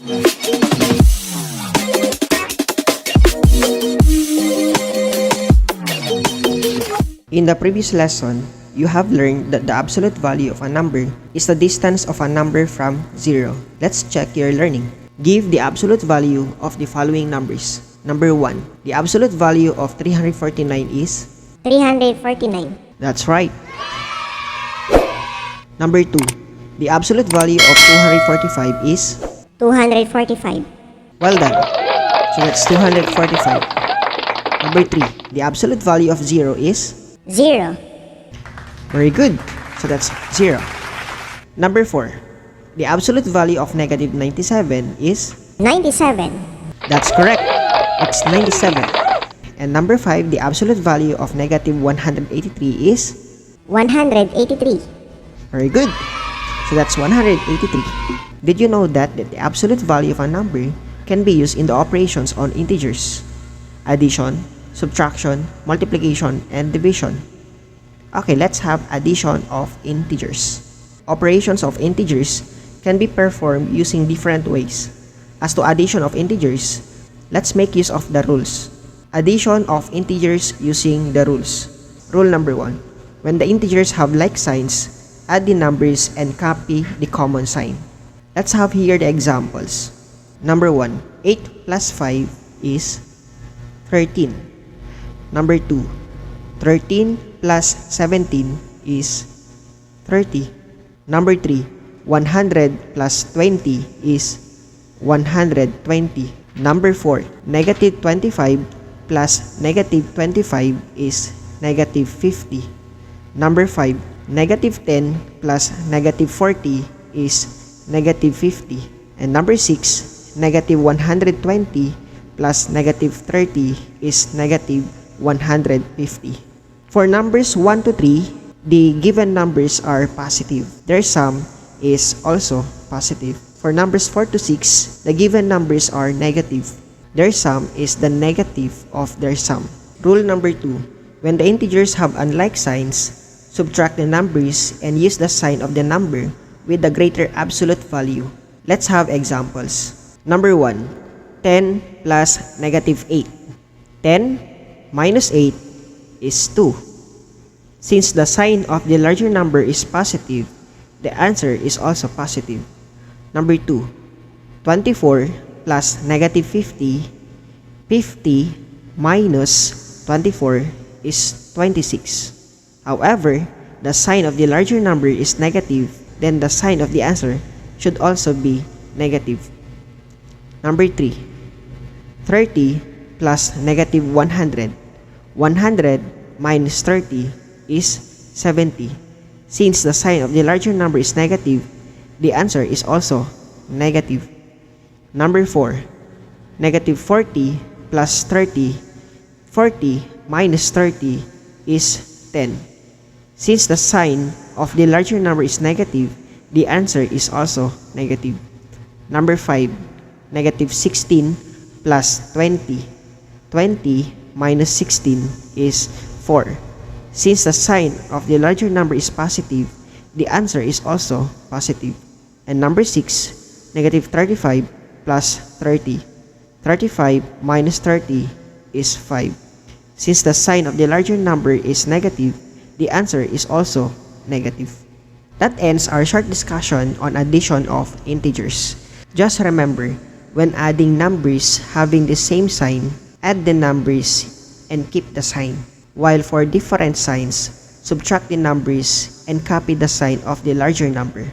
In the previous lesson, you have learned that the absolute value of a number is the distance of a number from 0. Let's check your learning. Give the absolute value of the following numbers. Number 1. The absolute value of 349 is? 349. That's right. Number 2. The absolute value of 245 is? 245. Well done. So that's 245. Number 3. The absolute value of 0 is? 0. Very good. So that's 0. Number 4. The absolute value of negative 97 is? 97. That's correct. It's 97. And number 5. The absolute value of negative 183 is? 183. Very good. So that's 183. Did you know that the absolute value of a number can be used in the operations on integers? Addition, subtraction, multiplication, and division. Okay, let's have addition of integers. Operations of integers can be performed using different ways. As to addition of integers, let's make use of the rules. Addition of integers using the rules. Rule number 1. When the integers have like signs, add the numbers and copy the common sign. Let's have here the examples. Number 1. 8 plus 5 is 13. Number 2. 13 plus 17 is 30. Number 3. 100 plus 20 is 120. Number 4. Negative 25 plus negative 25 is negative 50. Number 5. Negative 10 plus negative 40 is negative 50. And number 6. Negative 120 plus negative 30 is negative 150. For numbers 1 to 3, the given numbers are positive. Their sum is also positive. For numbers 4 to 6, the given numbers are negative. Their sum is the negative of their sum. Rule number 2. When the integers have unlike signs, subtract the numbers and use the sign of the number with the greater absolute value. Let's have examples. Number 1. 10 plus negative 8. 10 minus 8 is 2. Since the sign of the larger number is positive, the answer is also positive. Number 2. 24 plus negative 50. 50 minus 24 is 26. However, the sign of the larger number is negative, then the sign of the answer should also be negative. Number 3. 30 plus negative 100. 100 minus 30 is 70. Since the sign of the larger number is negative, the answer is also negative. Number 4. Negative 40 plus 30. 40 minus 30 is 10. Since the sign of the larger number is negative, the answer is also negative. Number 5. Negative 16 plus 20. 20 minus 16 is 4. Since the sign of the larger number is positive, the answer is also positive. And number 6. Negative 35 plus 30. 35 minus 30 is 5. Since the sign of the larger number is negative, the answer is also negative. That ends our short discussion on addition of integers. Just remember, when adding numbers having the same sign, add the numbers and keep the sign. While for different signs, subtract the numbers and copy the sign of the larger number.